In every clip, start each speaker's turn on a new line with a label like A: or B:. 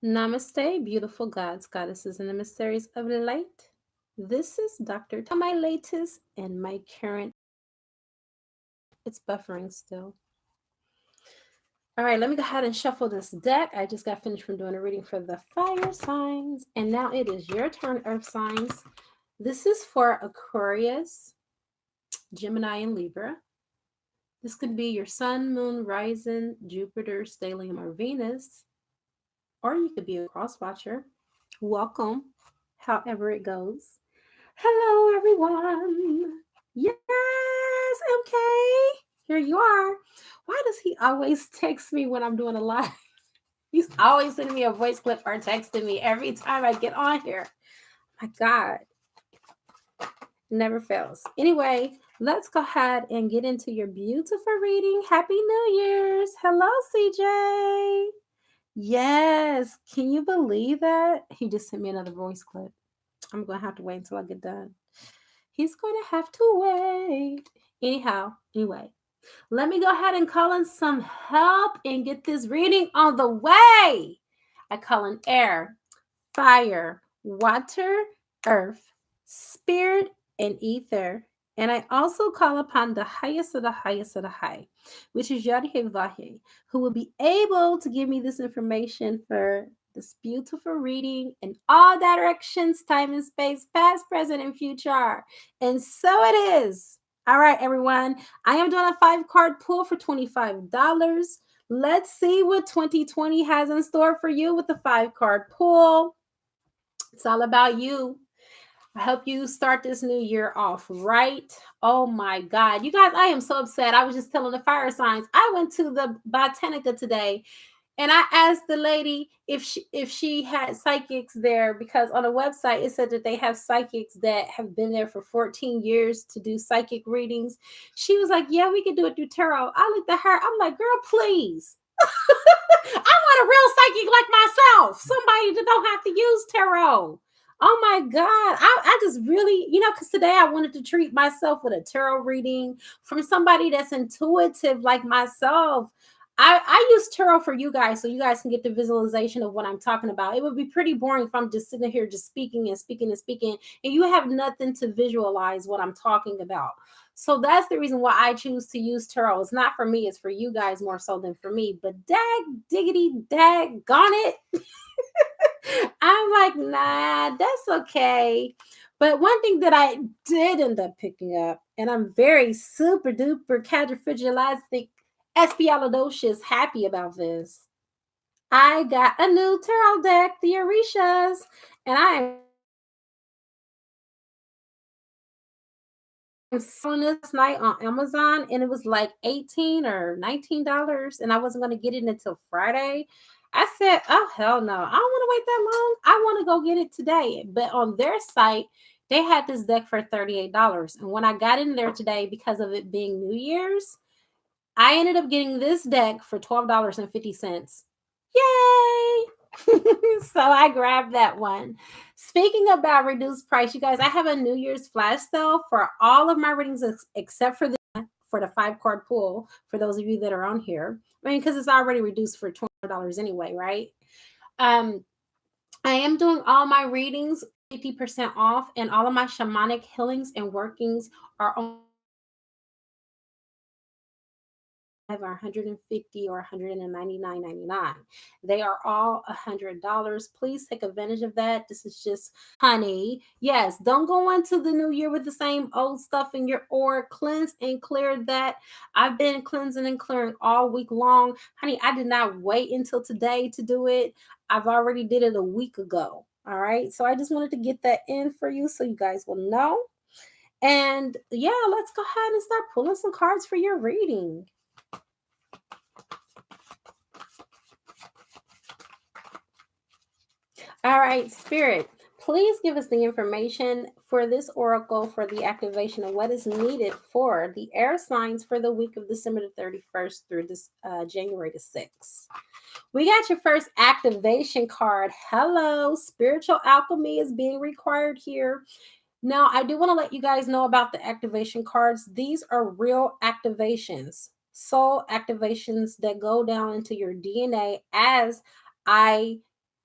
A: Namaste, beautiful gods, goddesses, and the mysteries of light. This is Dr. My latest and my current. It's buffering still. All right, let me go ahead and shuffle this deck. I just got finished from doing a reading for the fire signs, and now it is your turn, earth signs. This is for Aquarius, Gemini, and Libra. This could be your sun, moon, rising, Jupiter, stellium, or Venus, or you could be a cross watcher. Welcome, however it goes. Hello, everyone. Yes, MK. Here you are. Why does he always text me when I'm doing a live? He's always sending me a voice clip or texting me every time I get on here. My God. Never fails. Anyway, let's go ahead and get into your beautiful reading. Happy New Year's. Hello, CJ. Yes. Can you believe that? He just sent me another voice clip. I'm going to have to wait until I get done. He's going to have to wait. Anyway, let me go ahead and call in some help and get this reading on the way. I call in air, fire, water, earth, spirit, and ether. And I also call upon the highest of the highest of the high, which is Yadhe, who will be able to give me this information for this beautiful reading in all directions, time and space, past, present, and future. And so it is. All right, everyone. I am doing a 5-card pull for $25. Let's see what 2020 has in store for you with the 5-card pull. It's all about you. I hope you start this new year off right. Oh my God. You guys, I am so upset. I was just telling the fire signs. I went to the Botanica today and I asked the lady if she had psychics there, because on the website it said that they have psychics that have been there for 14 years to do psychic readings. She was like, yeah, we can do it through tarot. I looked at her. I'm like, girl, please. I want a real psychic like myself. Somebody that don't have to use tarot. Oh my God. I just really, because today I wanted to treat myself with a tarot reading from somebody that's intuitive like myself. I use tarot for you guys so you guys can get the visualization of what I'm talking about. It would be pretty boring if I'm just sitting here just speaking and speaking and speaking, and you have nothing to visualize what I'm talking about. So that's the reason why I choose to use tarot. It's not for me, it's for you guys more so than for me. But dag diggity dag gone it. I'm like, nah, that's okay. But one thing that I did end up picking up, and I'm very super duper cadrifragilistic espialidocious happy about this. I got a new tarot deck, the Orishas, and I am selling this night on Amazon, and it was like $18 or $19, and I wasn't going to get it until Friday. I said, oh, hell no. I don't want to wait that long. I want to go get it today. But on their site, they had this deck for $38. And when I got in there today, because of it being New Year's, I ended up getting this deck for $12.50. Yay! So I grabbed that one. Speaking about reduced price, you guys, I have a New Year's flash sale for all of my readings except for the 5-card pull for those of you that are on here. I mean, because it's already reduced for $20 anyway, right? I am doing all my readings 50% off, and all of my shamanic healings and workings are on or $150 or $199.99. They are all $100. Please take advantage of that. This is just honey. Yes, don't go into the new year with the same old stuff in your aura. Cleanse and clear that. I've been cleansing and clearing all week long. Honey, I did not wait until today to do it. I've already did it a week ago. All right. So I just wanted to get that in for you so you guys will know. And yeah, let's go ahead and start pulling some cards for your reading. All right, Spirit, please give us the information for this oracle for the activation of what is needed for the air signs for the week of December the 31st through this January the 6th. We got your first activation card. Hello, spiritual alchemy is being required here. Now, I do want to let you guys know about the activation cards. These are real activations, soul activations that go down into your DNA as I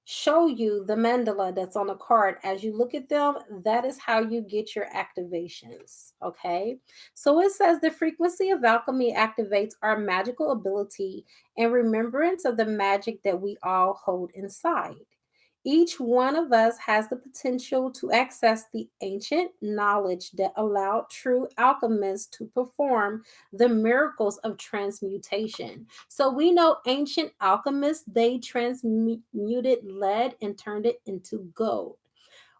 A: show you the mandala that's on the card. As you look at them, that is how you get your activations. Okay. So it says the frequency of alchemy activates our magical ability and remembrance of the magic that we all hold inside. Each one of us has the potential to access the ancient knowledge that allowed true alchemists to perform the miracles of transmutation. So we know ancient alchemists, they transmuted lead and turned it into gold.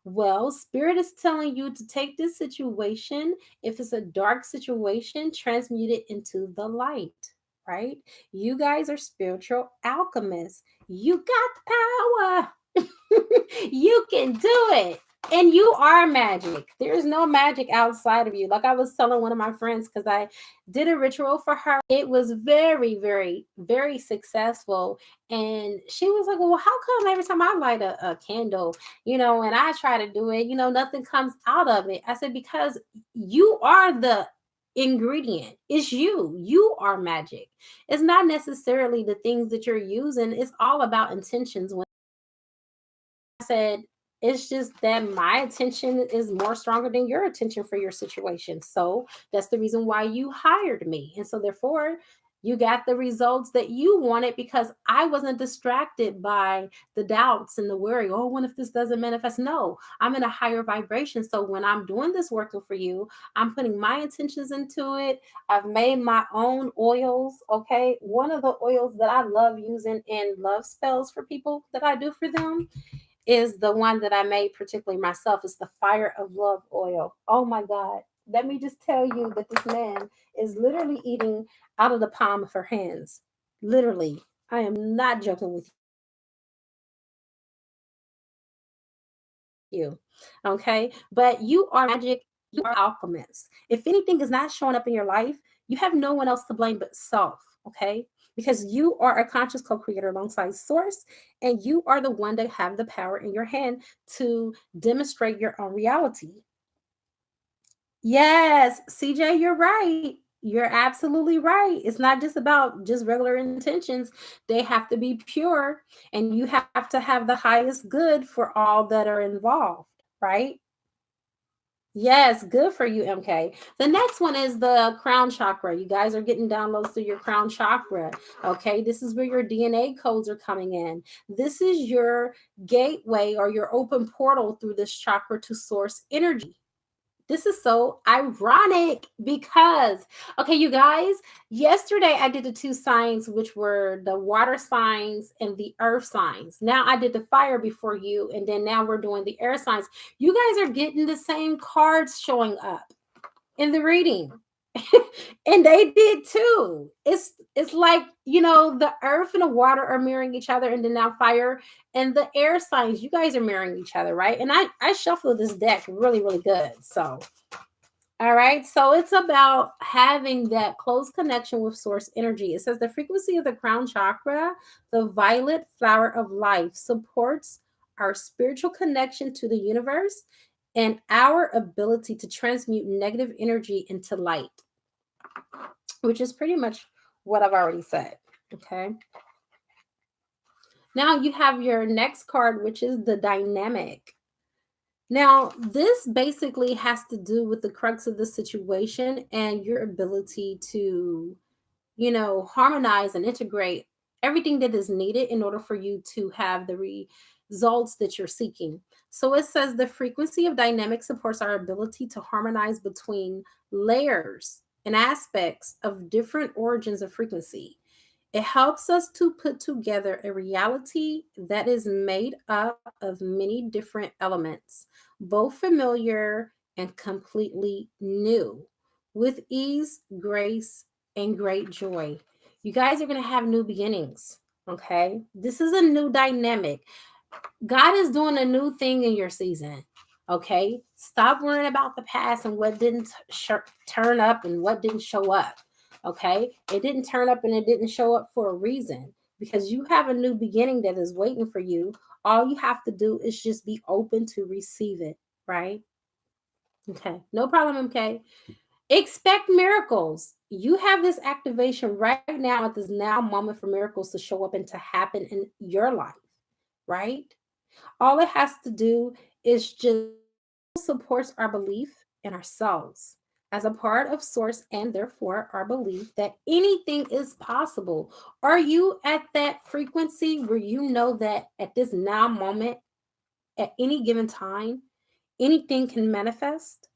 A: Well, Spirit is telling you to take this situation, if it's a dark situation, transmute it into the light, right? You guys are spiritual alchemists. You got the power. You can do it. And you are magic. There's no magic outside of you. Like I was telling one of my friends, because I did a ritual for her. It was very, very, very successful. And she was like, well, how come every time I light a candle, and I try to do it, nothing comes out of it? I said, because you are the ingredient. It's you. You are magic. It's not necessarily the things that you're using. It's all about intentions. Said, it's just that my attention is more stronger than your attention for your situation. So that's the reason why you hired me. And so therefore, you got the results that you wanted because I wasn't distracted by the doubts and the worry. Oh, what if this doesn't manifest? No, I'm in a higher vibration. So when I'm doing this working for you, I'm putting my intentions into it. I've made my own oils. Okay. One of the oils that I love using in love spells for people that I do for them is the one that I made particularly myself. It's the Fire of Love oil. Oh my God. Let me just tell you that this man is literally eating out of the palm of her hands. Literally. I am not joking with you. Okay. But you are magic. You are alchemist. If anything is not showing up in your life, you have no one else to blame but self. Okay. Because you are a conscious co-creator alongside source, and you are the one that have the power in your hand to demonstrate your own reality. Yes, CJ, you're right. You're absolutely right. It's not just about just regular intentions. They have to be pure, and you have to have the highest good for all that are involved, right? Yes, good for you, MK. The next one is the crown chakra. You guys are getting downloads through your crown chakra. Okay, this is where your DNA codes are coming in. This is your gateway or your open portal through this chakra to source energy. This is so ironic because, okay, you guys, yesterday I did the two signs, which were the water signs and the earth signs. Now I did the fire before you, and then now we're doing the air signs. You guys are getting the same cards showing up in the reading. And they did too. It's like, the earth and the water are mirroring each other, and then now fire and the air signs, you guys are mirroring each other, right? And I shuffled this deck really, really good. So all right. So it's about having that close connection with source energy. It says the frequency of the crown chakra, the violet flower of life, supports our spiritual connection to the universe and our ability to transmute negative energy into light, which is pretty much what I've already said. Okay. Now you have your next card, which is the dynamic. Now, this basically has to do with the crux of the situation and your ability to, harmonize and integrate everything that is needed in order for you to have the results that you're seeking. So it says the frequency of dynamic supports our ability to harmonize between layers and aspects of different origins of frequency. It helps us to put together a reality that is made up of many different elements, both familiar and completely new, with ease, grace, and great joy. You guys are going to have new beginnings. Okay. This is a new dynamic. God is doing a new thing in your season. Okay. Stop worrying about the past and what didn't turn up and what didn't show up. Okay. It didn't turn up and it didn't show up for a reason, because you have a new beginning that is waiting for you. All you have to do is just be open to receive it. Right. Okay. No problem, MK. Expect miracles. You have this activation right now at this now moment for miracles to show up and to happen in your life, right? All it has to do is just supports our belief in ourselves as a part of source and therefore our belief that anything is possible. Are you at that frequency where you know that at this now moment, at any given time, anything can manifest?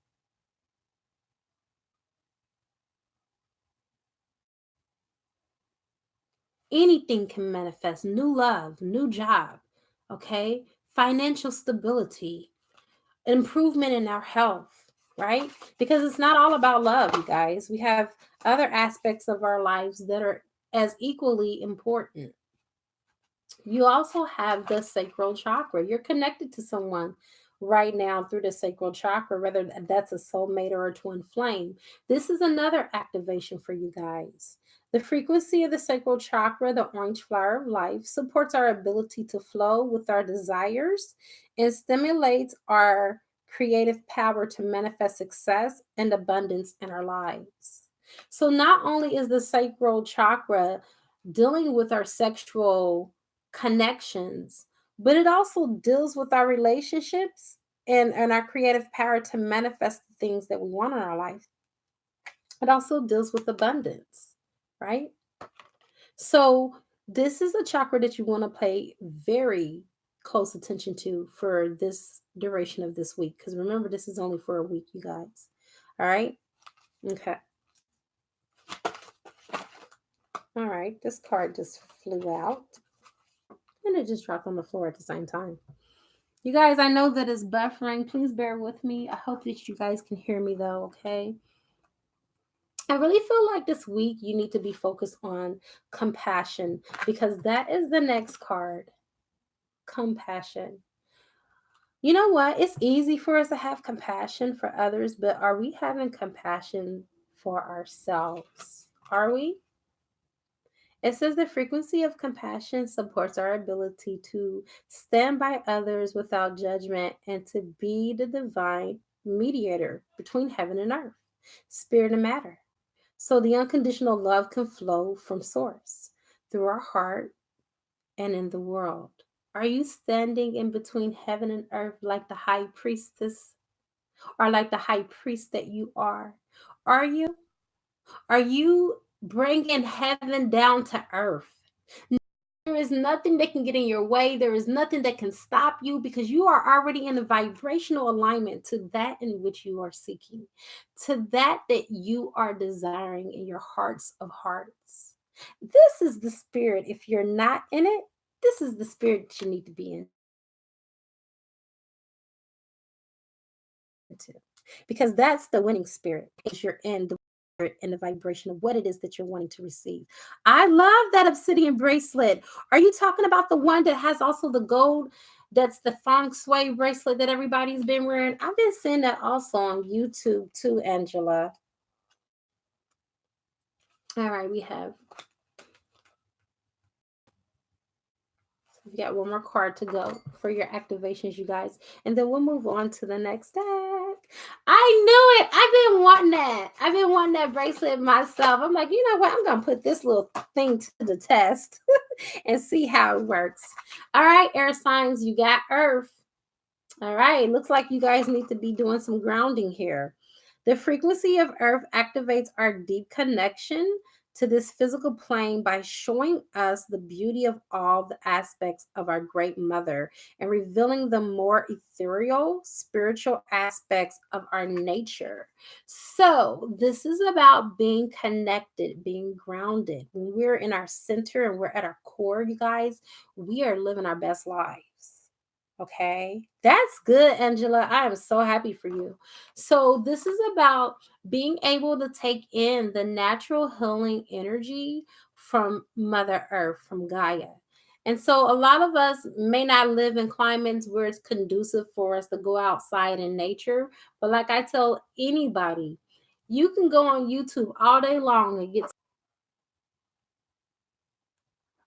A: Anything can manifest. New love, new job, okay? Financial stability, improvement in our health, right? Because it's not all about love, you guys. We have other aspects of our lives that are as equally important. You also have the sacral chakra. You're connected to someone right now through the sacral chakra, whether that's a soulmate or a twin flame. This is another activation for you guys. The frequency of the sacral chakra, the orange flower of life, supports our ability to flow with our desires and stimulates our creative power to manifest success and abundance in our lives. So, not only is the sacral chakra dealing with our sexual connections, but it also deals with our relationships and our creative power to manifest the things that we want in our life. It also deals with abundance, right? So, this is a chakra that you want to pay very close attention to for this duration of this week. Because remember, this is only for a week, you guys. All right. Okay. All right. This card just flew out and it just dropped on the floor at the same time. You guys, I know that it's buffering. Please bear with me. I hope that you guys can hear me though, okay? I really feel like this week you need to be focused on compassion because that is the next card. Compassion. You know what? It's easy for us to have compassion for others, but are we having compassion for ourselves? Are we? It says the frequency of compassion supports our ability to stand by others without judgment and to be the divine mediator between heaven and earth, spirit and matter. So the unconditional love can flow from source through our heart and in the world. Are you standing in between heaven and earth like the high priestess or like the high priest that you are? Are you? Are you bringing heaven down to earth? There is nothing that can get in your way. There is nothing that can stop you because you are already in a vibrational alignment to that in which you are seeking, to that you are desiring in your hearts of hearts. This is the spirit. If you're not in it, this is the spirit that you need to be in. To because that's the winning spirit is you're in the spirit and the vibration of what it is that you're wanting to receive. I love that obsidian bracelet. Are you talking about the one that has also the gold? That's the feng shui bracelet that everybody's been wearing. I've been seeing that also on YouTube too, Angela. All right, we got one more card to go for your activations, you guys. And then we'll move on to the next deck. I knew it. I've been wanting that. I've been wanting that bracelet myself. I'm like, you know what? I'm going to put this little thing to the test and see how it works. All right, air signs, you got Earth. All right, looks like you guys need to be doing some grounding here. The frequency of Earth activates our deep connection to this physical plane by showing us the beauty of all the aspects of our great mother and revealing the more ethereal, spiritual aspects of our nature. So, this is about being connected, being grounded. When we're in our center and we're at our core, you guys, we are living our best lives. Okay, that's good, Angela. I am so happy for you. So, this is about being able to take in the natural healing energy from Mother Earth, from Gaia. And so, a lot of us may not live in climates where it's conducive for us to go outside in nature. But, like I tell anybody, you can go on YouTube all day long and get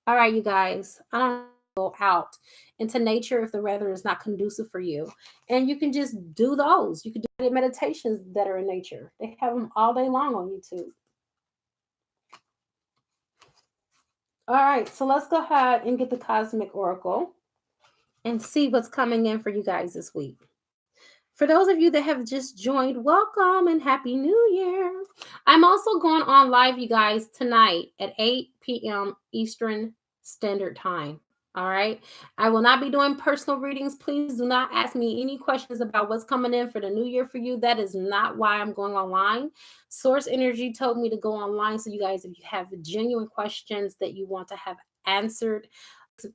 A: all right, you guys. I don't go out into nature if the weather is not conducive for you. And you can just do those. You can do meditations that are in nature. They have them all day long on YouTube. All right, so let's go ahead and get the Cosmic Oracle. and see what's coming in for you guys this week. For those of you that have just joined, welcome and Happy New Year. I'm also going on live, you guys, tonight at 8 p.m. Eastern Standard Time. All right. I will not be doing personal readings. Please do not ask me any questions about what's coming in for the new year for you. That is not why I'm going online. Source Energy told me to go online. So, you guys, if you have genuine questions that you want to have answered,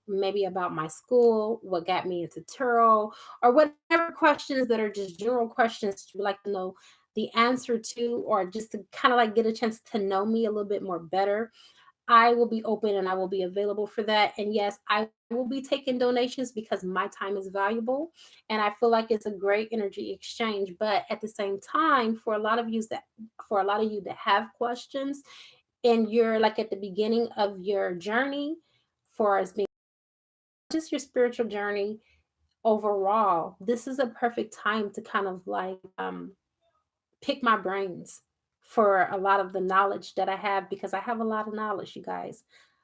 A: maybe about my school, what got me into tarot, or whatever questions that are just general questions you would like to know the answer to, or just to kind of like get a chance to know me a little bit more better, I will be open and I will be available for that. And yes, I will be taking donations because my time is valuable and I feel like it's a great energy exchange. But at the same time, for a lot of you that have questions and you're like at the beginning of your journey, for as being just your spiritual journey overall, this is a perfect time to kind of like pick my brains for a lot of the knowledge that I have, because I have a lot of knowledge, you guys.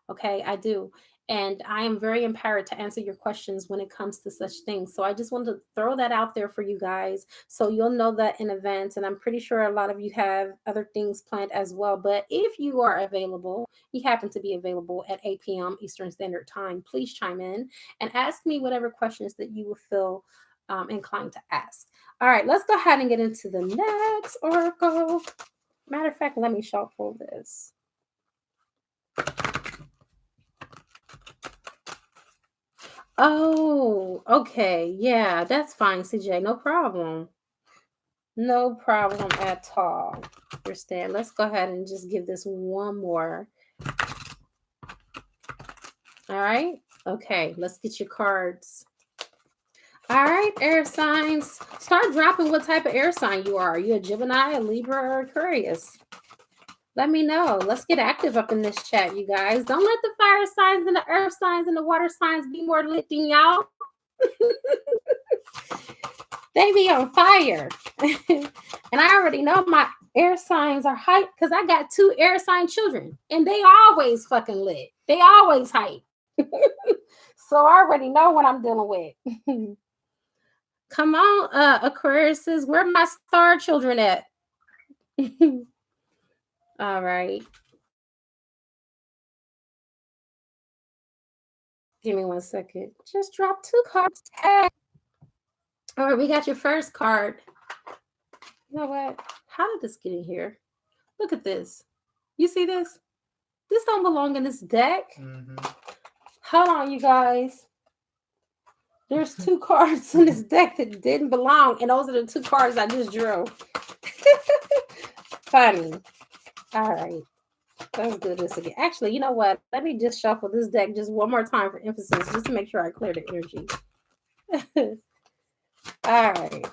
A: Okay, I do. And I am very empowered to answer your questions when it comes to such things. So I just wanted to throw that out there for you guys so you'll know that in advance. And I'm pretty sure a lot of you have other things planned as well. But if you are available, you happen to be available at 8 p.m. Eastern Standard Time, please chime in and ask me whatever questions that you will feel inclined to ask. All right, let's go ahead and get into the next oracle. Matter of fact, let me shuffle this. Oh, okay. Yeah, that's fine, CJ. No problem. No problem at all. Understand. Let's go ahead and just give this one more. All right. Okay, let's get your cards. All right, air signs. Start dropping what type of air sign you are. Are you a Gemini, a Libra, or Aquarius? Let me know. Let's get active up in this chat, you guys. Don't let the fire signs and the earth signs and the water signs be more lit than y'all. They be on fire. And I already know my air signs are hype because I got 2 air sign children and they always fucking lit. They always hype. So I already know what I'm dealing with. Come on, Aquariuses. Where my star children at? All right. Give me 1 second. Just drop 2 cards. Hey. All right, we got your first card. You know what? How did this get in here? Look at this. You see this? This don't belong in this deck. Mm-hmm. Hold on, you guys. There's 2 cards in this deck that didn't belong, and those are the 2 cards I just drew. Funny. All right. Let's do this again. Actually, you know what? Let me just shuffle this deck just one more time for emphasis, just to make sure I clear the energy. All right.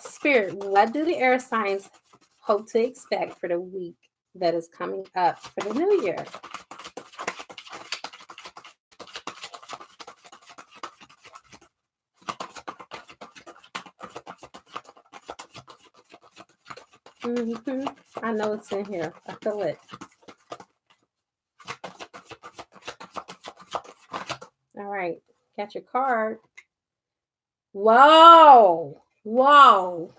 A: Spirit, what do the air signs hope to expect for the week that is coming up for the new year? Mm-hmm. I know it's in here. I feel it. All right. Got your card. Whoa. Whoa.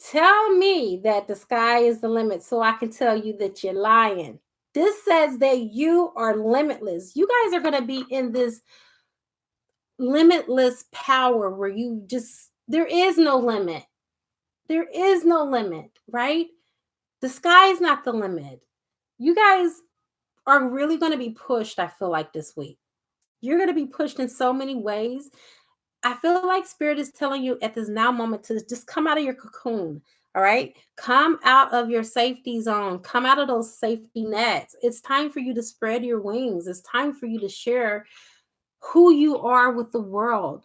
A: Tell me that the sky is the limit so I can tell you that you're lying. This says that you are limitless. You guys are going to be in this limitless power where you just, there is no limit. There is no limit, right? The sky is not the limit. You guys are really going to be pushed, I feel like, this week. You're going to be pushed in so many ways. I feel like Spirit is telling you at this now moment to just come out of your cocoon. All right. Come out of your safety zone. Come out of those safety nets. It's time for you to spread your wings. It's time for you to share who you are with the world.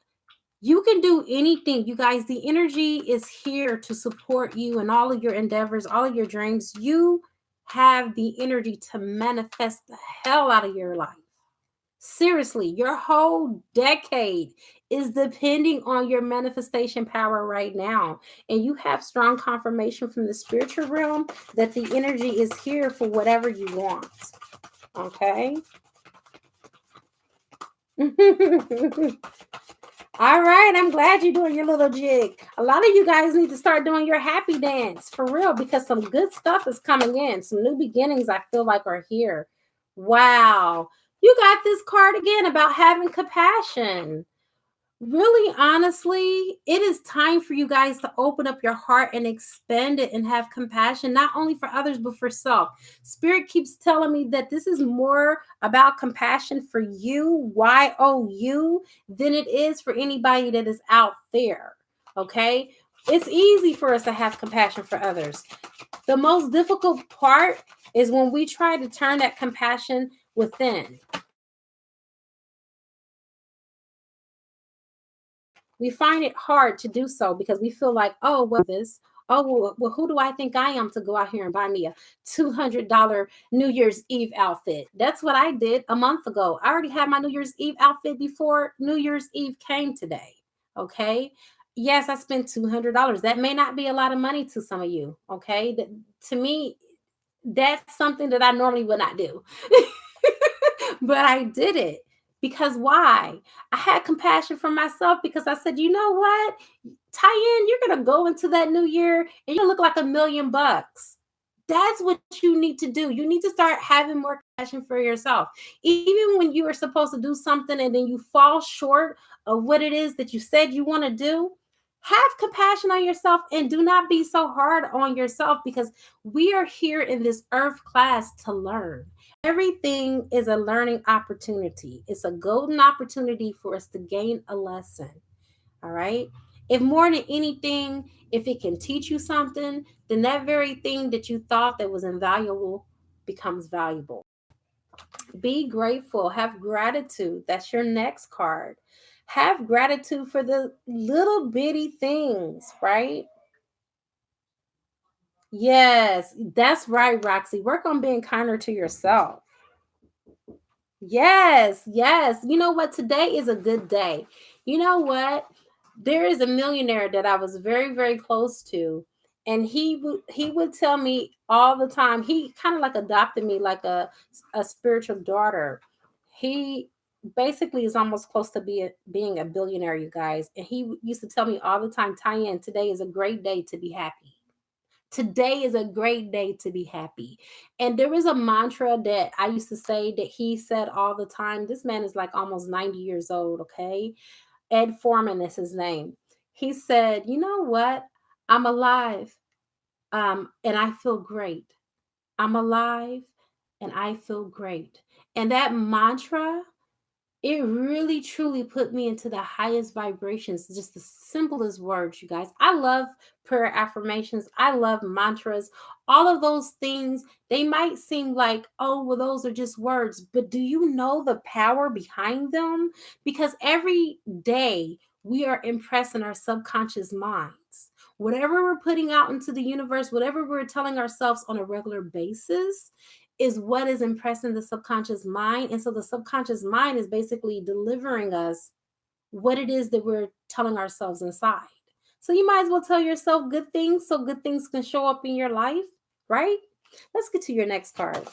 A: You can do anything. You guys, the energy is here to support you in all of your endeavors, all of your dreams. You have the energy to manifest the hell out of your life. Seriously, your whole decade is depending on your manifestation power right now. And you have strong confirmation from the spiritual realm that the energy is here for whatever you want. Okay? All right, I'm glad you're doing your little jig. A lot of you guys need to start doing your happy dance for real because some good stuff is coming in. Some new beginnings I feel like are here. Wow. You got this card again about having compassion. Really, honestly, it is time for you guys to open up your heart and expand it and have compassion, not only for others, but for self. Spirit keeps telling me that this is more about compassion for you, YOU, than it is for anybody that is out there. Okay. It's easy for us to have compassion for others. The most difficult part is when we try to turn that compassion within. We find it hard to do so because we feel like, oh, what this? Oh, well, who do I think I am to go out here and buy me a $200 New Year's Eve outfit? That's what I did a month ago. I already had my New Year's Eve outfit before New Year's Eve came today. Okay. Yes, I spent $200. That may not be a lot of money to some of you. Okay. To me, that's something that I normally would not do. But I did it because why? I had compassion for myself because I said, you know what? Tyann, you're going to go into that new year and you look like $1,000,000. That's what you need to do. You need to start having more compassion for yourself. Even when you are supposed to do something and then you fall short of what it is that you said you want to do, have compassion on yourself and do not be so hard on yourself because we are here in this earth class to learn. Everything is a learning opportunity. It's a golden opportunity for us to gain a lesson. All right. If more than anything, if it can teach you something, then that very thing that you thought that was invaluable becomes valuable. Be grateful. Have gratitude. That's your next card. Have gratitude for the little bitty things, right? Yes, that's right, Roxy. Work on being kinder to yourself. Yes, yes. You know what? Today is a good day. You know what? There is a millionaire that I was very, very close to, and he would tell me all the time. He kind of like adopted me like a spiritual daughter. He basically is almost close to being a billionaire, you guys. And he used to tell me all the time, Tyann, today is a great day to be happy. Today is a great day to be happy. And there was a mantra that I used to say that he said all the time. This man is like almost 90 years old, okay? Ed Foreman is his name. He said, "You know what? I'm alive, and I feel great. I'm alive, and I feel great." And that mantra, it really truly put me into the highest vibrations, just the simplest words, you guys. I love prayer affirmations. I love mantras. All of those things, they might seem like, oh, well, those are just words, but do you know the power behind them? Because every day we are impressing our subconscious minds. Whatever we're putting out into the universe, whatever we're telling ourselves on a regular basis, is what is impressing the subconscious mind. And so the subconscious mind is basically delivering us what it is that we're telling ourselves inside. So you might as well tell yourself good things so good things can show up in your life, right? Let's get to your next card.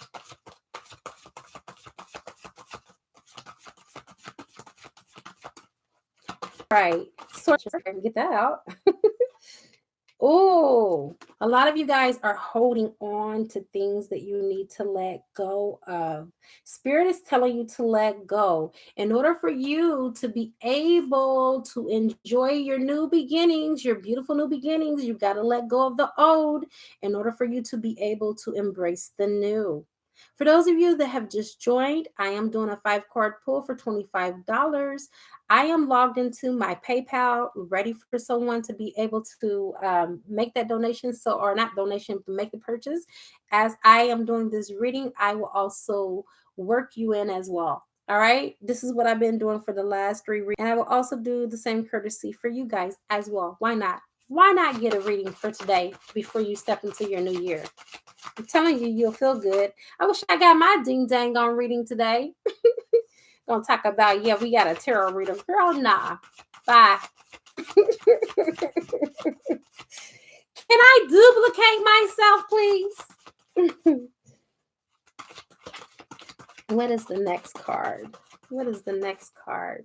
A: Right. So get that out. Oh, a lot of you guys are holding on to things that you need to let go of. Spirit is telling you to let go. In order for you to be able to enjoy your new beginnings, your beautiful new beginnings, you've got to let go of the old in order for you to be able to embrace the new. For those of you that have just joined, I am doing a 5 card pull for $25. I am logged into my PayPal, ready for someone to be able to make that donation. So, or not donation, but make the purchase. As I am doing this reading, I will also work you in as well. All right. This is what I've been doing for the last 3 readings. And I will also do the same courtesy for you guys as well. Why not? Why not get a reading for today before you step into your new year? I'm telling you, you'll feel good. I wish I got my ding dang on reading today. Gonna talk about, yeah, we got a tarot reader. Girl, nah. Bye. Can I duplicate myself, please? What is the next card? What is the next card?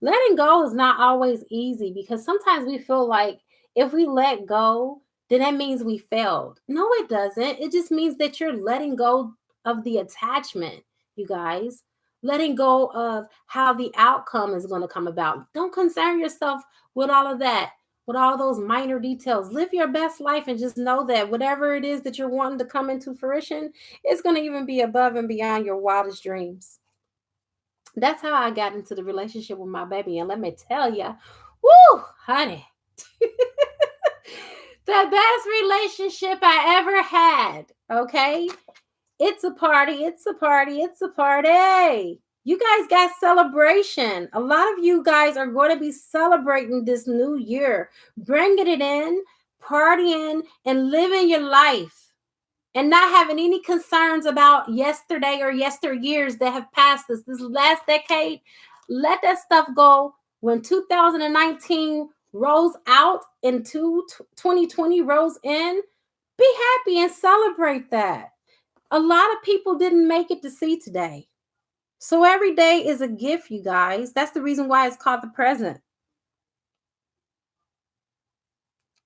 A: Letting go is not always easy because sometimes we feel like if we let go, then that means we failed. No, it doesn't. It just means that you're letting go of the attachment, you guys. Letting go of how the outcome is going to come about. Don't concern yourself with all of that, with all those minor details. Live your best life and just know that whatever it is that you're wanting to come into fruition, it's going to even be above and beyond your wildest dreams. That's how I got into the relationship with my baby. And let me tell you, woo, honey, the best relationship I ever had. Okay. It's a party. It's a party. It's a party. You guys got celebration. A lot of you guys are going to be celebrating this new year, bringing it in, partying, and living your life, and not having any concerns about yesterday or yesteryears that have passed us. This last decade, let that stuff go. When 2019 rolls out and 2020 rolls in, be happy and celebrate that. A lot of people didn't make it to see today. So every day is a gift, you guys. That's the reason why it's called the present.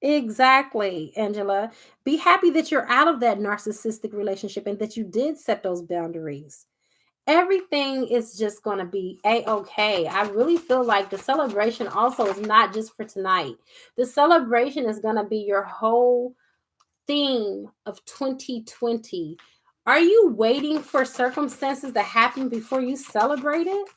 A: Exactly, Angela. Be happy that you're out of that narcissistic relationship and that you did set those boundaries. Everything is just going to be a-okay. I really feel like the celebration also is not just for tonight. The celebration is going to be your whole theme of 2020. Are you waiting for circumstances to happen before you celebrate it?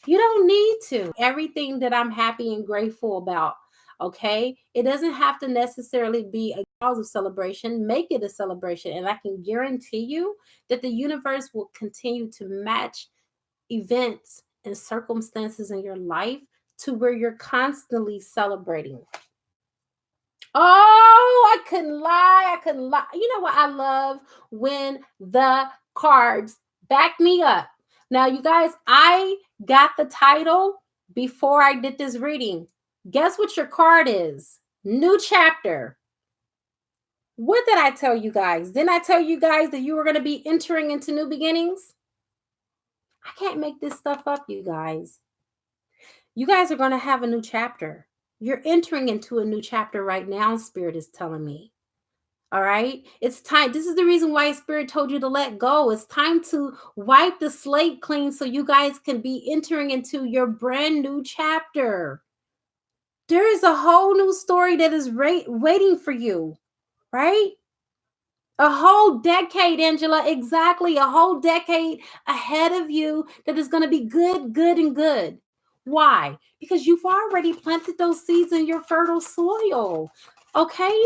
A: You don't need to. Everything that I'm happy and grateful about, okay? It doesn't have to necessarily be a cause of celebration. Make it a celebration. And I can guarantee you that the universe will continue to match events and circumstances in your life to where you're constantly celebrating. Oh, I couldn't lie. I couldn't lie. You know what I love? When the cards back me up. Now, you guys, I got the title before I did this reading. Guess what your card is? New chapter. What did I tell you guys? Didn't I tell you guys that you were going to be entering into new beginnings? I can't make this stuff up, you guys. You guys are going to have a new chapter. You're entering into a new chapter right now, Spirit is telling me. All right. It's time. This is the reason why Spirit told you to let go. It's time to wipe the slate clean so you guys can be entering into your brand new chapter. There is a whole new story that is waiting for you, right? A whole decade, Angela, exactly. A whole decade ahead of you that is going to be good, good, and good. Why? Because you've already planted those seeds in your fertile soil. Okay?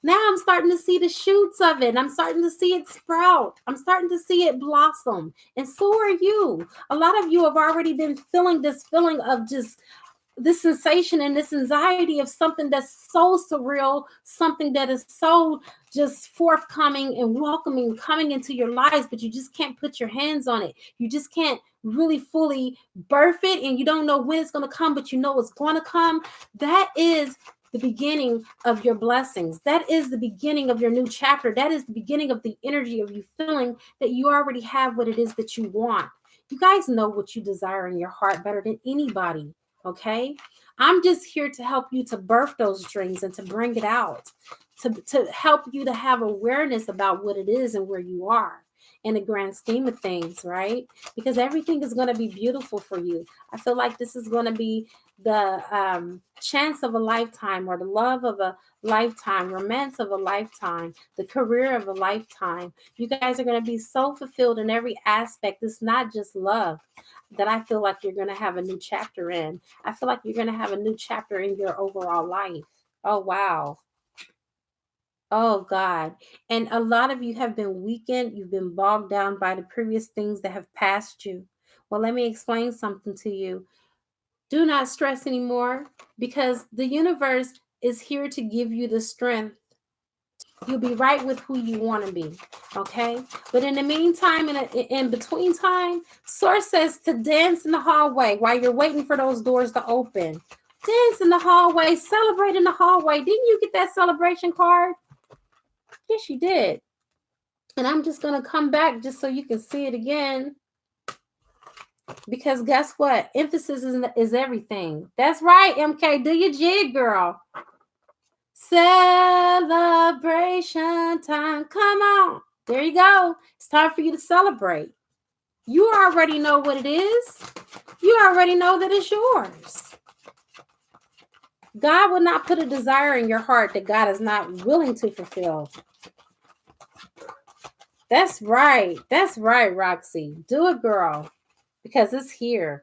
A: Now I'm starting to see the shoots of it. I'm starting to see it sprout. I'm starting to see it blossom. And so are you. A lot of you have already been feeling this feeling of just this sensation and this anxiety of something that's so surreal, something that is so just forthcoming and welcoming coming into your lives, but you just can't put your hands on it. You just can't really fully birth it, and you don't know when it's going to come, but you know it's going to come. That is the beginning of your blessings. That is the beginning of your new chapter. That is the beginning of the energy of you feeling that you already have what it is that you want. You guys know what you desire in your heart better than anybody. Okay, I'm just here to help you to birth those dreams and to bring it out, to help you to have awareness about what it is and where you are in the grand scheme of things, right? Because everything is going to be beautiful for you. I feel like this is going to be the chance of a lifetime, or the love of a lifetime, romance of a lifetime, the career of a lifetime. You guys are going to be so fulfilled in every aspect. It's not just love that I feel like you're going to have a new chapter in. I feel like you're going to have a new chapter in your overall life. Oh, wow. Oh, God. And a lot of you have been weakened. You've been bogged down by the previous things that have passed you. Well, let me explain something to you. Do not stress anymore, because the universe is here to give you the strength. You'll be right with who you want to be, okay? But in the meantime, in between time, Source says to dance in the hallway while you're waiting for those doors to open. Dance in the hallway, celebrate in the hallway. Didn't you get that celebration card? Yes, you did. And I'm just going to come back just so you can see it again. Because guess what? Emphasis is everything. That's right, MK. Do your jig, girl. Celebration time. Come on. There you go. It's time for you to celebrate. You already know what it is. You already know that it's yours. God will not put a desire in your heart that God is not willing to fulfill. That's right. That's right, Roxy. Do it, girl, because it's here.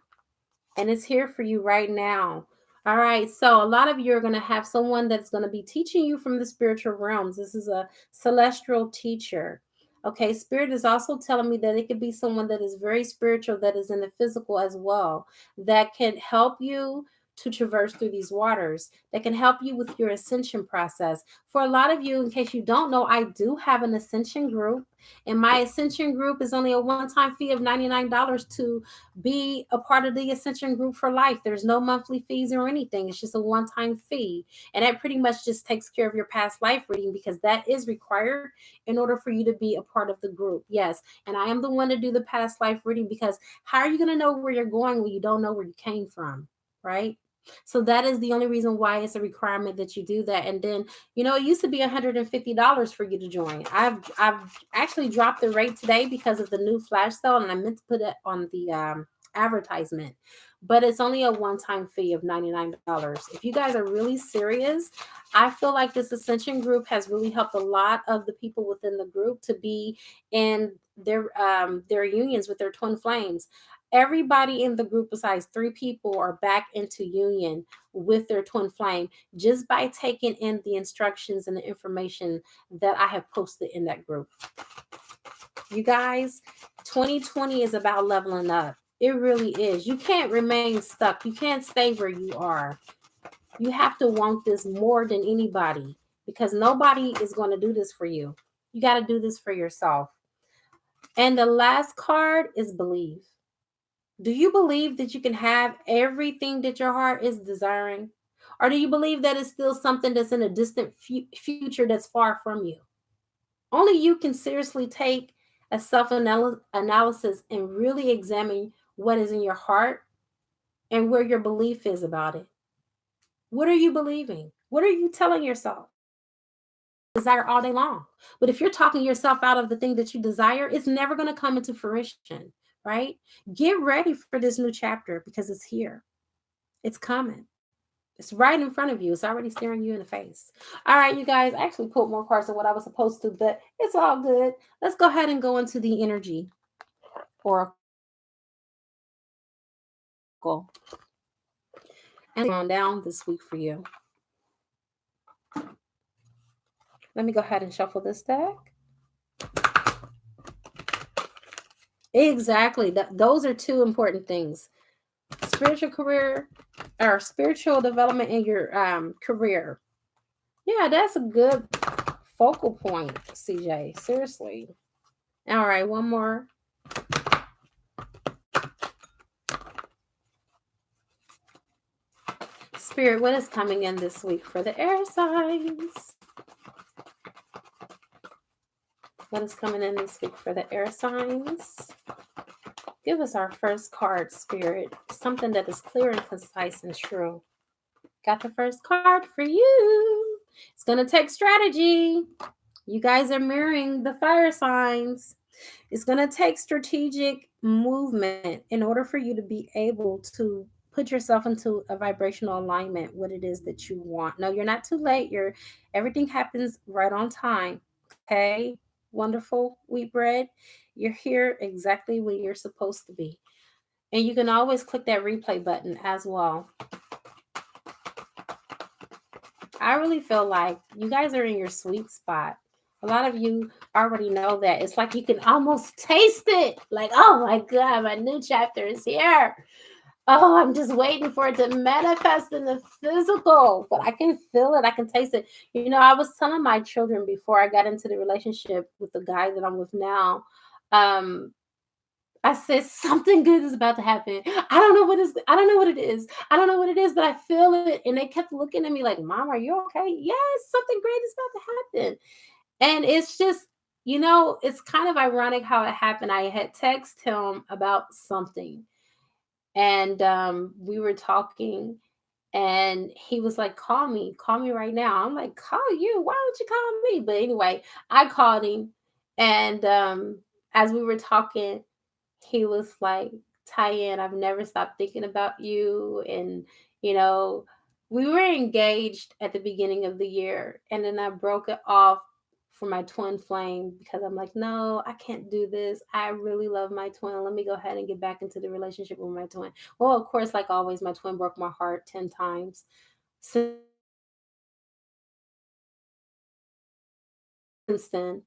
A: And it's here for you right now. All right. So, a lot of you are going to have someone that's going to be teaching you from the spiritual realms. This is a celestial teacher. Okay. Spirit is also telling me that it could be someone that is very spiritual, that is in the physical as well, that can help you to traverse through these waters, that can help you with your ascension process. For a lot of you, in case you don't know, I do have an ascension group, and my ascension group is only a one-time fee of $99 to be a part of the Ascension group for life. There's no monthly fees or anything. It's just a one-time fee. And that pretty much just takes care of your past life reading, because that is required in order for you to be a part of the group. Yes. And I am the one to do the past life reading, because how are you going to know where you're going when you don't know where you came from? Right? So that is the only reason why it's a requirement that you do that. And then, it used to be $150 for you to join. I've actually dropped the rate today because of the new flash sale, and I meant to put it on the advertisement. But it's only a one-time fee of $99. If you guys are really serious, I feel like this Ascension group has really helped a lot of the people within the group to be in their unions with their twin flames. Everybody in the group besides 3 people are back into union with their twin flame, just by taking in the instructions and the information that I have posted in that group. You guys, 2020 is about leveling up. It really is. You can't remain stuck. You can't stay where you are. You have to want this more than anybody, because nobody is going to do this for you. You got to do this for yourself. And the last card is believe. Do you believe that you can have everything that your heart is desiring? Or do you believe that it's still something that's in a distant future that's far from you? Only you can seriously take a self analysis and really examine what is in your heart and where your belief is about it. What are you believing? What are you telling yourself? Desire all day long. But if you're talking yourself out of the thing that you desire, it's never going to come into fruition, right? Get ready for this new chapter, because it's here. It's coming. It's right in front of you. It's already staring you in the face. All right, you guys, I actually pulled more cards than what I was supposed to, but it's all good. Let's go ahead and go into the energy oracle. And on down this week for you. Let me go ahead and shuffle this deck. Exactly. Those are 2 important things. Spiritual career, or spiritual development in your career. Yeah, that's a good focal point, CJ. Seriously. All right, one more. Spirit, what is coming in this week for the air signs? What is coming in this week for the air signs? Give us our first card, Spirit. Something that is clear and concise and true. Got the first card for you. It's going to take strategy. You guys are mirroring the fire signs. It's going to take strategic movement in order for you to be able to put yourself into a vibrational alignment, what it is that you want. No, you're not too late. Everything happens right on time. Okay? Wonderful wheat bread. You're here exactly where you're supposed to be. And you can always click that replay button as well. I really feel like you guys are in your sweet spot. A lot of you already know that. It's like you can almost taste it. Like, oh my God, my new chapter is here. Oh, I'm just waiting for it to manifest in the physical, but I can feel it. I can taste it. I was telling my children before I got into the relationship with the guy that I'm with now, I said something good is about to happen. I don't know what is. I don't know what it is. I don't know what it is, but I feel it. And they kept looking at me like, "Mom, are you okay?" Yes, something great is about to happen. And it's just, it's kind of ironic how it happened. I had texted him about something, And we were talking, and he was like, call me right now. I'm like, call you? Why don't you call me? But anyway, I called him, and as we were talking, he was like, Tyann, I've never stopped thinking about you. And, you know, we were engaged at the beginning of the year, and then I broke it off for my twin flame because I'm like, no, I can't do this. I really love my twin. Let me go ahead and get back into the relationship with my twin. Well, of course, like always, my twin broke my heart 10 times since then.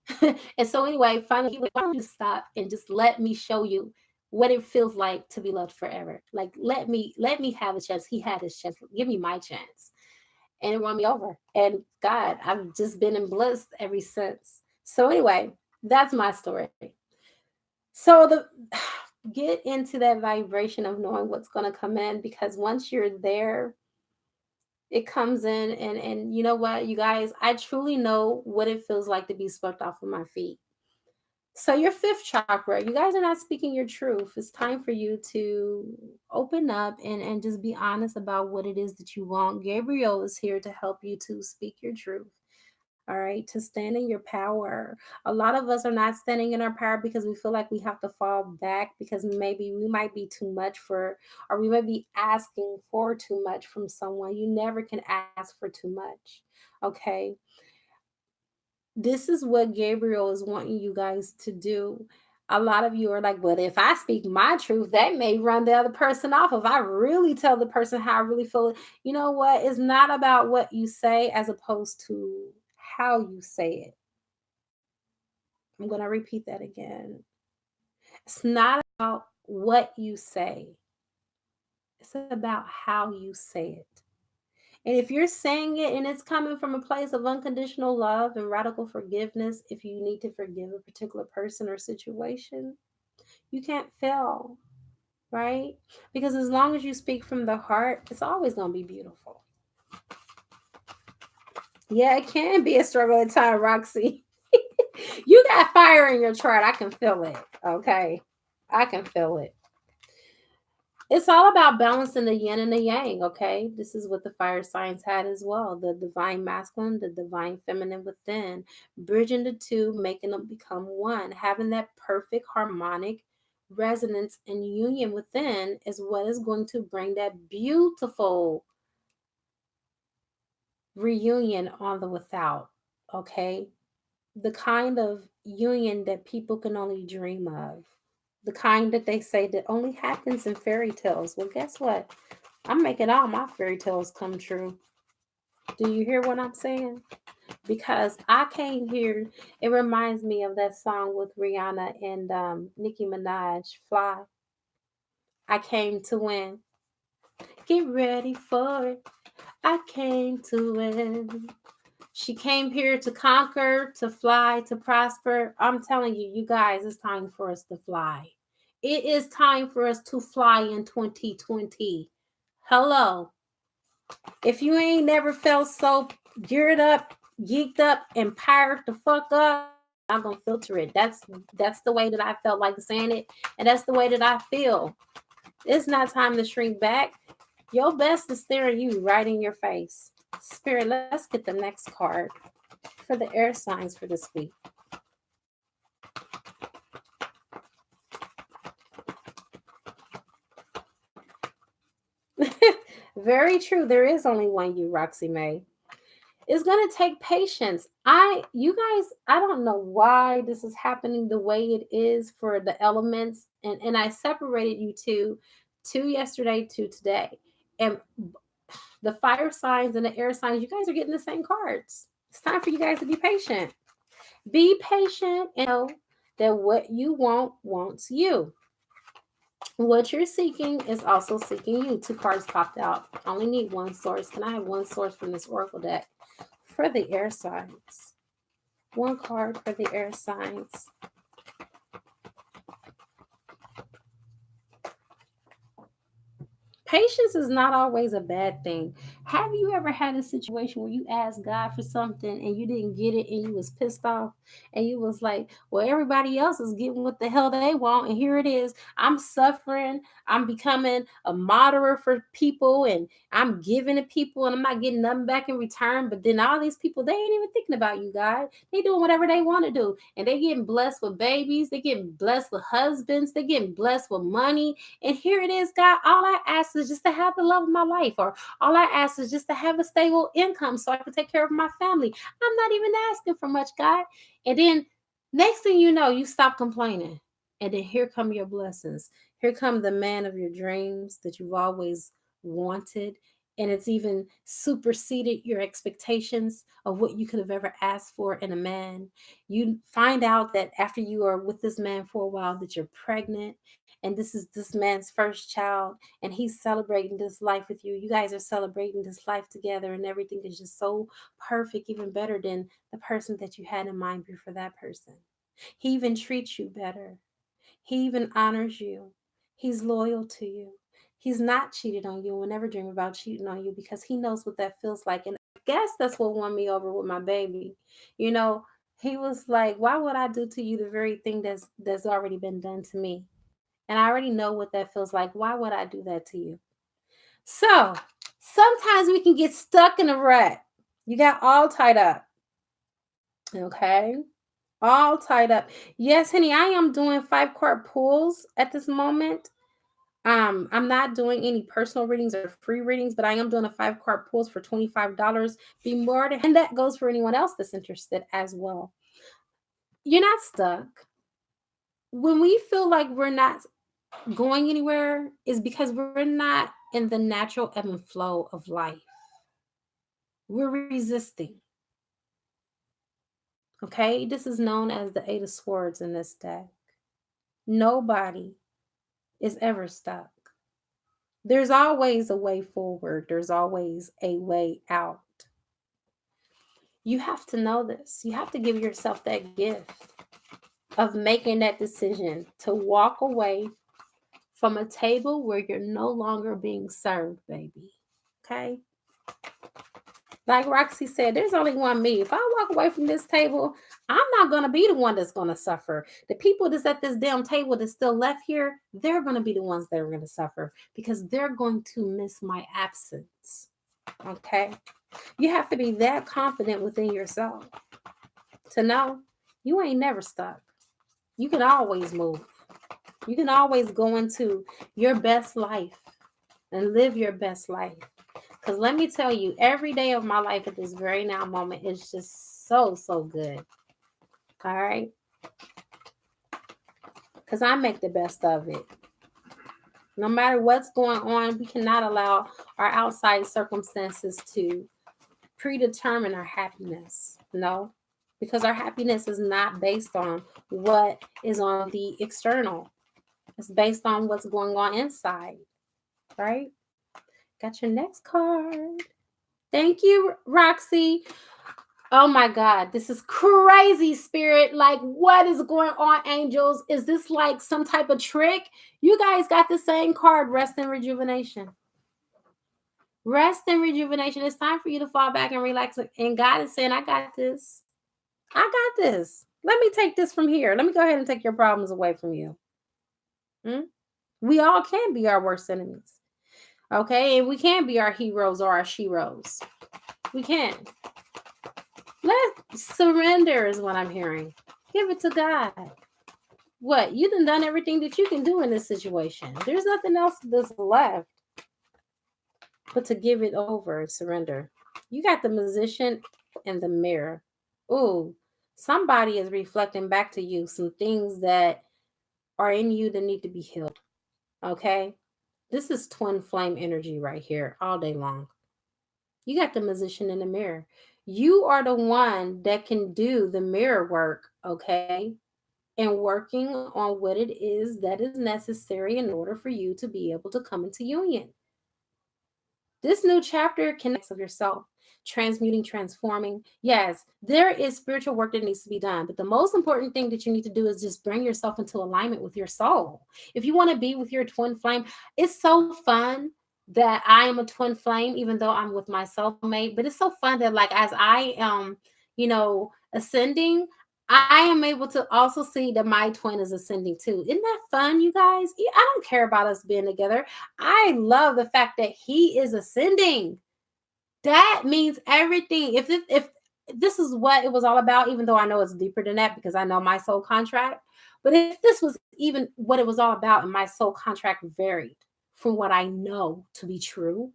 A: And so anyway, finally, he was like, why don't you stop and just let me show you what it feels like to be loved forever. Like let me have a chance. He had his chance. Give me my chance. And it won me over. And God, I've just been in bliss ever since. So anyway, that's my story. So the get into that vibration of knowing what's going to come in, because once you're there, it comes in. And you know what, you guys, I truly know what it feels like to be swept off of my feet. So your fifth chakra, you guys are not speaking your truth. It's time for you to open up and just be honest about what it is that you want. Gabriel is here to help you to speak your truth. All right, to stand in your power. A lot of us are not standing in our power because we feel like we have to fall back because maybe we might be too much for, or we might be asking for too much from someone. You never can ask for too much. Okay, this is what Gabriel is wanting you guys to do. A lot of you are like, but if I speak my truth, that may run the other person off. If I really tell the person how I really feel, you know what? It's not about what you say as opposed to how you say it. I'm going to repeat that again. It's not about what you say, it's about how you say it. And if you're saying it and it's coming from a place of unconditional love and radical forgiveness, if you need to forgive a particular person or situation, you can't fail, right? Because as long as you speak from the heart, it's always going to be beautiful. Yeah, it can be a struggle at times, Roxy. You got fire in your chart. I can feel it. Okay. I can feel it. It's all about balancing the yin and the yang, okay? This is what the fire signs had as well. The divine masculine, the divine feminine within, bridging the two, making them become one, having that perfect harmonic resonance and union within is what is going to bring that beautiful reunion on the without, okay? The kind of union that people can only dream of, the kind that they say that only happens in fairy tales. Well, guess what? I'm making all my fairy tales come true. Do you hear what I'm saying? Because I came here, it reminds me of that song with Rihanna and Nicki Minaj, Fly. I came to win. Get ready for it. I came to win. She came here to conquer, to fly, to prosper. I'm telling you, you guys, it's time for us to fly. It is time for us to fly in 2020. Hello. If you ain't never felt so geared up, geeked up, and fired the fuck up, I'm gonna filter it. That's the way that I felt like saying it, and that's the way that I feel. It's not time to shrink back. Your best is staring you right in your face. Spirit, let's get the next card for the air signs for this week. Very true. There is only one you, Roxy May. It's going to take patience. You guys, I don't know why this is happening the way it is for the elements. And I separated you two yesterday, two today. And the fire signs and the air signs, you guys are getting the same cards. It's time for you guys to be patient. Be patient and know that what you want wants you. What you're seeking is also seeking you. Two cards popped out. I only need one source. Can I have one source from this oracle deck for the air signs? One card for the air signs. Patience is not always a bad thing. Have you ever had a situation where you asked God for something and you didn't get it and you was pissed off and you was like, well, everybody else is getting what the hell they want and here it is. I'm suffering. I'm becoming a moderate for people and I'm giving to people and I'm not getting nothing back in return. But then all these people, they ain't even thinking about you, God. They doing whatever they want to do. And they getting blessed with babies. They getting blessed with husbands. They getting blessed with money. And here it is, God. All I ask is just to have the love of my life, or all I ask is just to have a stable income so I can take care of my family. I'm not even asking for much, God. And then next thing you know, you stop complaining. And then here come your blessings. Here come the man of your dreams that you've always wanted. And it's even superseded your expectations of what you could have ever asked for in a man. You find out that after you are with this man for a while that you're pregnant, and this is this man's first child, and he's celebrating this life with you. You guys are celebrating this life together, and everything is just so perfect, even better than the person that you had in mind before that person. He even treats you better. He even honors you. He's loyal to you. He's not cheated on you and will never dream about cheating on you because he knows what that feels like. And I guess that's what won me over with my baby. You know, he was like, why would I do to you the very thing that's already been done to me? And I already know what that feels like. Why would I do that to you? So sometimes we can get stuck in a rut. You got all tied up. Okay. All tied up. Yes, honey, I am doing 5 card pulls at this moment. I'm not doing any personal readings or free readings, but I am doing a 5 card pulls for $25. Be more to, and that goes for anyone else that's interested as well. You're not stuck. When we feel like we're not going anywhere, is because we're not in the natural ebb and flow of life. We're resisting. Okay, this is known as the 8 of Swords in this deck. Nobody is ever stuck. There's always a way forward, there's always a way out. You have to know this. You have to give yourself that gift of making that decision to walk away from a table where you're no longer being served, baby. Okay? Like Roxy said, there's only one me. If I walk away from this table, I'm not going to be the one that's going to suffer. The people that's at this damn table that's still left here, they're going to be the ones that are going to suffer because they're going to miss my absence. Okay? You have to be that confident within yourself to know you ain't never stuck. You can always move. You can always go into your best life and live your best life. Because let me tell you, every day of my life at this very now moment is just so, so good. All right? Because I make the best of it. No matter what's going on, we cannot allow our outside circumstances to predetermine our happiness. No, because our happiness is not based on what is on the external. It's based on what's going on inside, right? Got your next card. Thank you, Roxy. Oh my God, this is crazy, spirit. Like, what is going on, angels? Is this like some type of trick? You guys got the same card, rest and rejuvenation. Rest and rejuvenation. It's time for you to fall back and relax. And God is saying, I got this. I got this. Let me take this from here. Let me go ahead and take your problems away from you. We all can be our worst enemies. Okay, and we can be our heroes or our sheroes. We can. Let's surrender is what I'm hearing. Give it to God. What? You done everything that you can do in this situation. There's nothing else that's left but to give it over and surrender. You got the musician and the mirror. Ooh, somebody is reflecting back to you some things that are in you that need to be healed. Okay? This is twin flame energy right here all day long. You got the musician in the mirror. You are the one that can do the mirror work, okay? And working on what it is that is necessary in order for you to be able to come into union. This new chapter connects of yourself, transmuting, transforming. Yes, there is spiritual work that needs to be done, but the most important thing that you need to do is just bring yourself into alignment with your soul. If you want to be with your twin flame, it's so fun that I am a twin flame, even though I'm with my soulmate. But it's so fun that, like, as I am, ascending, I am able to also see that my twin is ascending too. Isn't that fun, you guys? I don't care about us being together. I love the fact that he is ascending. That means everything. If this is what it was all about, even though I know it's deeper than that because I know my soul contract, but if this was even what it was all about and my soul contract varied from what I know to be true,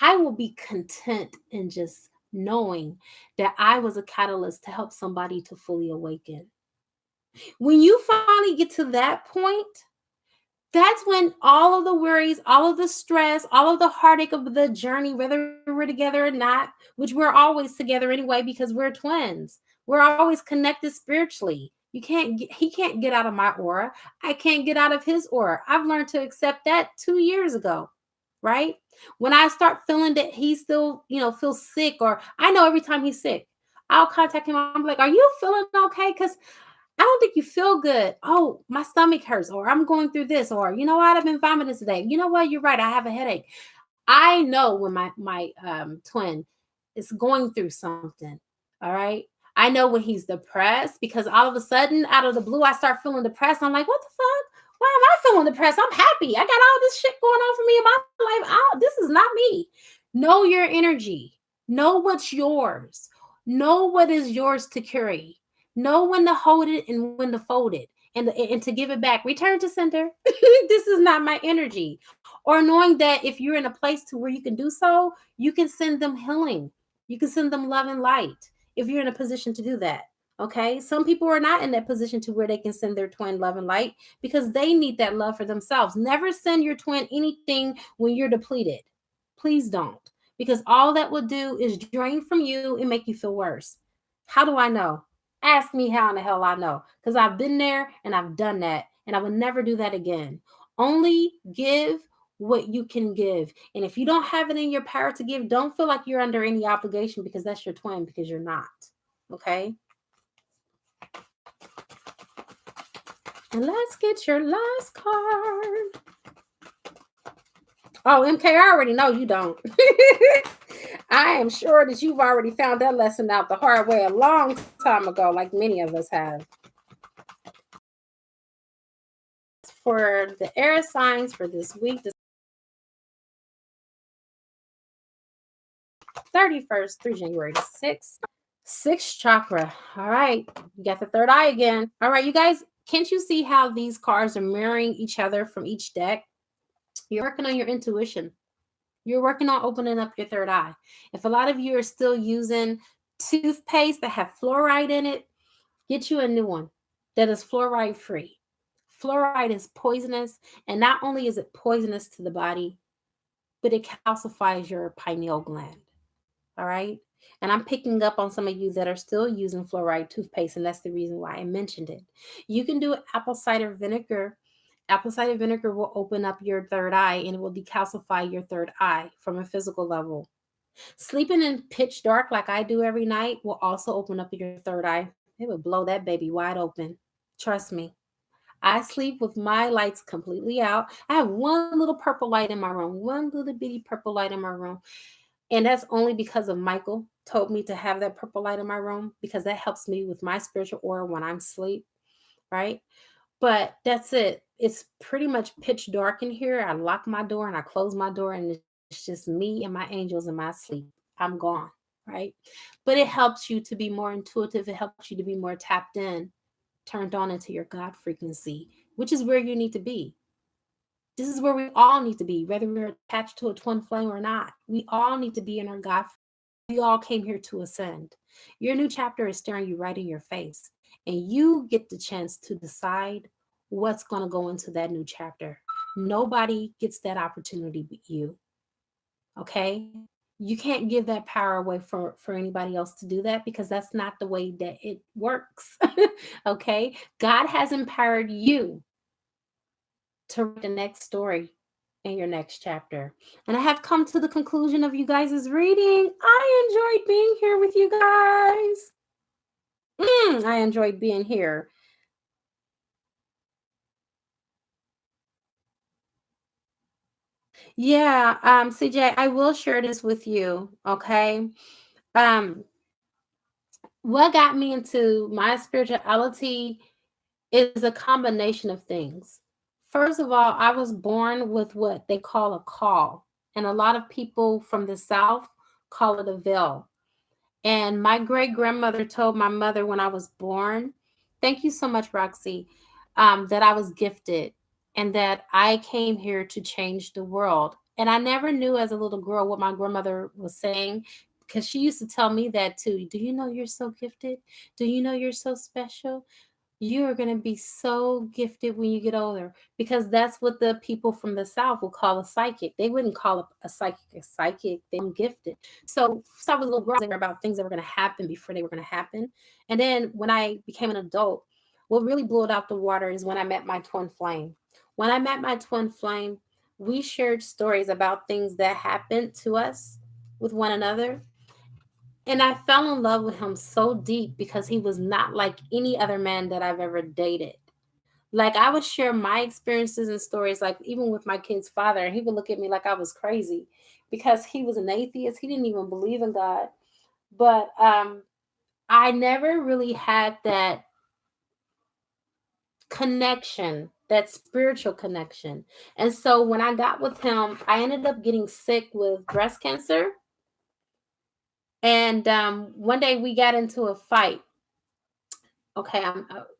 A: I will be content in just knowing that I was a catalyst to help somebody to fully awaken. When you finally get to that point, that's when all of the worries, all of the stress, all of the heartache of the journey, whether we're together or not, which we're always together anyway because we're twins. We're always connected spiritually. He can't get out of my aura. I can't get out of his aura. I've learned to accept that 2 years ago, right? When I start feeling that he still, feels sick, or I know every time he's sick, I'll contact him. I'm like, "Are you feeling okay? Cuz I don't think you feel good. Oh, my stomach hurts, or I'm going through this, or you know what, I've been vomiting today. You know what, you're right. I have a headache." I know when my twin is going through something. All right. I know when he's depressed because all of a sudden, out of the blue, I start feeling depressed. I'm like, what the fuck? Why am I feeling depressed? I'm happy. I got all this shit going on for me in my life. This is not me. Know your energy. Know what's yours. Know what is yours to carry. Know when to hold it and when to fold it, and to give it back. Return to sender. This is not my energy. Or knowing that if you're in a place to where you can do so, you can send them healing. You can send them love and light if you're in a position to do that. Okay. Some people are not in that position to where they can send their twin love and light because they need that love for themselves. Never send your twin anything when you're depleted. Please don't. Because all that will do is drain from you and make you feel worse. How do I know? Ask me how in the hell I know. Because I've been there and I've done that. And I will never do that again. Only give what you can give. And if you don't have it in your power to give, don't feel like you're under any obligation because that's your twin, because you're not. Okay. And let's get your last card. Oh, MK, I already know you don't. I am sure that you've already found that lesson out the hard way a long time ago, like many of us have. For the air signs for this week, the 31st through January the 6th. Sixth chakra. All right. You got the third eye again. All right, you guys, can't you see how these cards are mirroring each other from each deck? You're working on your intuition. You're working on opening up your third eye. If a lot of you are still using toothpaste that have fluoride in it, get you a new one that is fluoride free. Fluoride is poisonous, and not only is it poisonous to the body, but it calcifies your pineal gland. All right. And I'm picking up on some of you that are still using fluoride toothpaste, and that's the reason why I mentioned it. You can do apple cider vinegar. Apple cider vinegar will open up your third eye and it will decalcify your third eye from a physical level. Sleeping in pitch dark like I do every night will also open up your third eye. It will blow that baby wide open. Trust me. I sleep with my lights completely out. I have one little purple light in my room, one little bitty purple light in my room. And that's only because of Michael told me to have that purple light in my room, because that helps me with my spiritual aura when I'm asleep, right? But that's it. It's pretty much pitch dark in here. I lock my door and I close my door, and it's just me and my angels in my sleep. I'm gone, right? But it helps you to be more intuitive. It helps you to be more tapped in, turned on into your God frequency, which is where you need to be. This is where we all need to be, whether we're attached to a twin flame or not. We all need to be in our God. We all came here to ascend. Your new chapter is staring you right in your face, and you get the chance to decide what's going to go into that new chapter. Nobody gets that opportunity but you. Okay? You can't give that power away for anybody else to do that, because that's not the way that it works. Okay? God has empowered you to write the next story in your next chapter. And I have come to the conclusion of you guys' reading. I enjoyed being here with you guys. I enjoyed being here. Yeah, CJ, I will share this with you, okay? Um, what got me into my spirituality is a combination of things. First of all, I was born with what they call a call, and a lot of people from the South call it a veil. And my great grandmother told my mother when I was born, thank you so much, Roxy, that I was gifted and that I came here to change the world. And I never knew as a little girl what my grandmother was saying because she used to tell me that too. Do you know you're so gifted? Do you know you're so special? You are going to be so gifted when you get older because that's what the people from the South will call a psychic. They wouldn't call a psychic a psychic. They were gifted. So I was a little girl about things that were going to happen before they were going to happen. And then when I became an adult, what really blew it out the water is when I met my twin flame. When I met my twin flame, we shared stories about things that happened to us with one another, and I fell in love with him so deep because he was not like any other man that I've ever dated. Like I would share my experiences and stories, like even with my kid's father, and he would look at me like I was crazy because he was an atheist. He didn't even believe in God. But I never really had that connection, that spiritual connection. And so when I got with him, I ended up getting sick with breast cancer. And one day we got into a fight. Okay,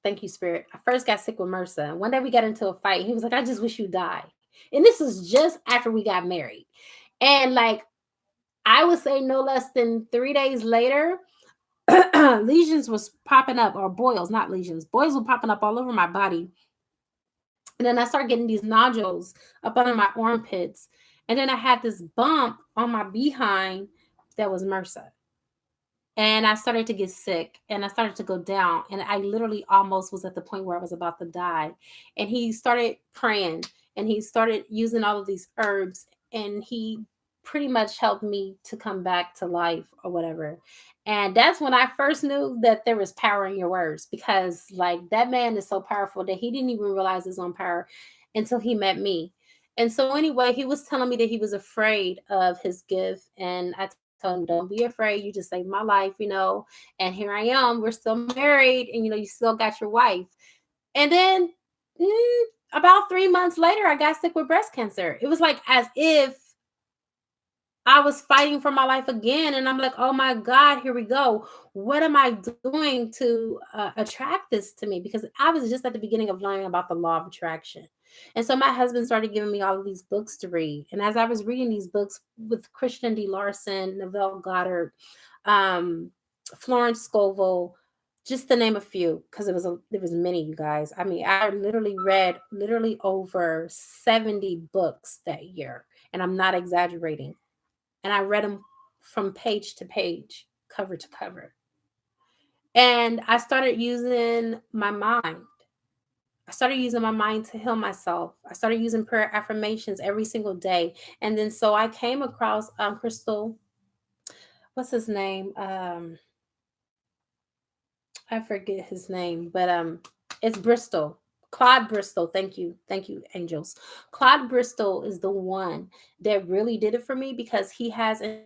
A: thank you, Spirit. I first got sick with MRSA. One day we got into a fight. He was like, I just wish you died. And this was just after we got married. And like, I would say no less than 3 days later, lesions was popping up, or boils, not lesions. Boils were popping up all over my body. And then I started getting these nodules up under my armpits. And then I had this bump on my behind that was MRSA, and I started to get sick and I started to go down. And I literally almost was at the point where I was about to die. And he started praying and he started using all of these herbs, and he pretty much helped me to come back to life or whatever. And that's when I first knew that there was power in your words, because like that man is so powerful that he didn't even realize his own power until he met me. And so anyway, he was telling me that he was afraid of his gift, and I told him, "Don't be afraid. You just saved my life, you know." And here I am. We're still married, and you know, you still got your wife. And then about 3 months later, I got sick with breast cancer. It was like as if I was fighting for my life again. And I'm like, oh my God, here we go. What am I doing to attract this to me? Because I was just at the beginning of learning about the law of attraction. And so my husband started giving me all of these books to read. And as I was reading these books with Christian D. Larson, Neville Goddard, um, Florence Scovel, just to name a few, because there was many, you guys. I mean, I literally read literally over 70 books that year, and I'm not exaggerating, and I read them from page to page, cover to cover. And I started using my mind. I started using my mind to heal myself. I started using prayer affirmations every single day. And then so I came across Crystal, what's his name? I forget his name, but it's Bristol. Claude Bristol. Thank you. Thank you, angels. Claude Bristol is the one that really did it for me, because he has in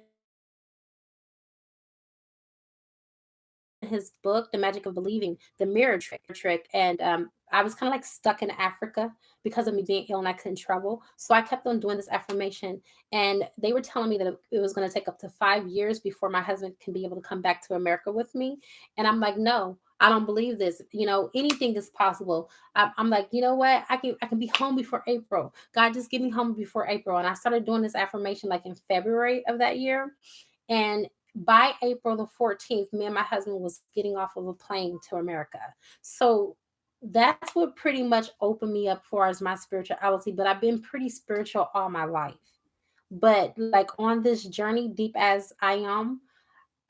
A: his book, The Magic of Believing, the mirror trick. And I was kind of like stuck in Africa because of me being ill and I couldn't travel. So I kept on doing this affirmation, and they were telling me that it was going to take up to 5 years before my husband can be able to come back to America with me. And I'm like, no, I don't believe this. You know, anything is possible. I'm like, you know what? I can be home before April. God, just get me home before April. And I started doing this affirmation like in February of that year. And by April the 14th, me and my husband was getting off of a plane to America. So that's what pretty much opened me up for as my spirituality. But I've been pretty spiritual all my life. But like on this journey, deep as I am,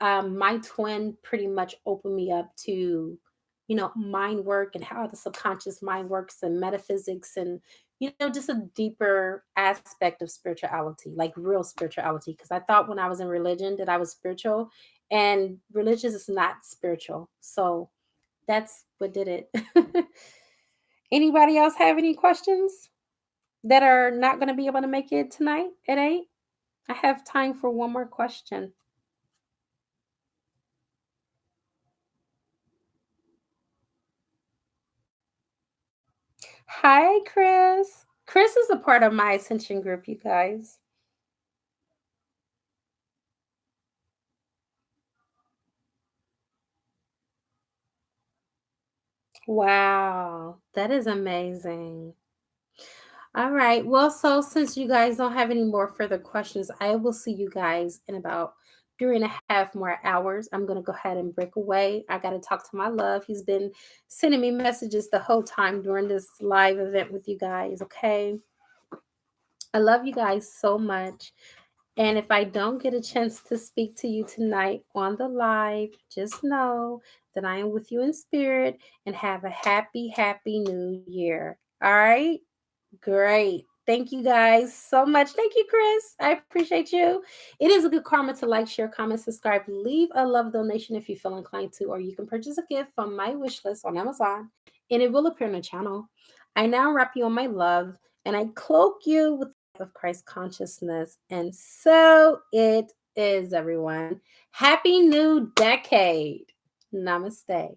A: my twin pretty much opened me up to, mind work and how the subconscious mind works and metaphysics and, just a deeper aspect of spirituality, like real spirituality. Because I thought when I was in religion that I was spiritual, and religious is not spiritual. So that's what did it. Anybody else have any questions? that are not going to be able to make it tonight at 8? I have time for one more question. Hi, Chris. Chris is a part of my ascension group, you guys. Wow, that is amazing. All right. Well, so since you guys don't have any more further questions, I will see you guys in about 3.5 more hours. I'm going to go ahead and break away. I got to talk to my love. He's been sending me messages the whole time during this live event with you guys. Okay. I love you guys so much. And if I don't get a chance to speak to you tonight on the live, just know that I am with you in spirit and have a happy, happy new year. All right. Great. Thank you guys so much. Thank you, Chris. I appreciate you. It is a good karma to like, share, comment, subscribe, leave a love donation if you feel inclined to, or you can purchase a gift from my wish list on Amazon and it will appear on the channel. I now wrap you on my love and I cloak you with the light of Christ consciousness. And so it is, everyone. Happy new decade. Namaste.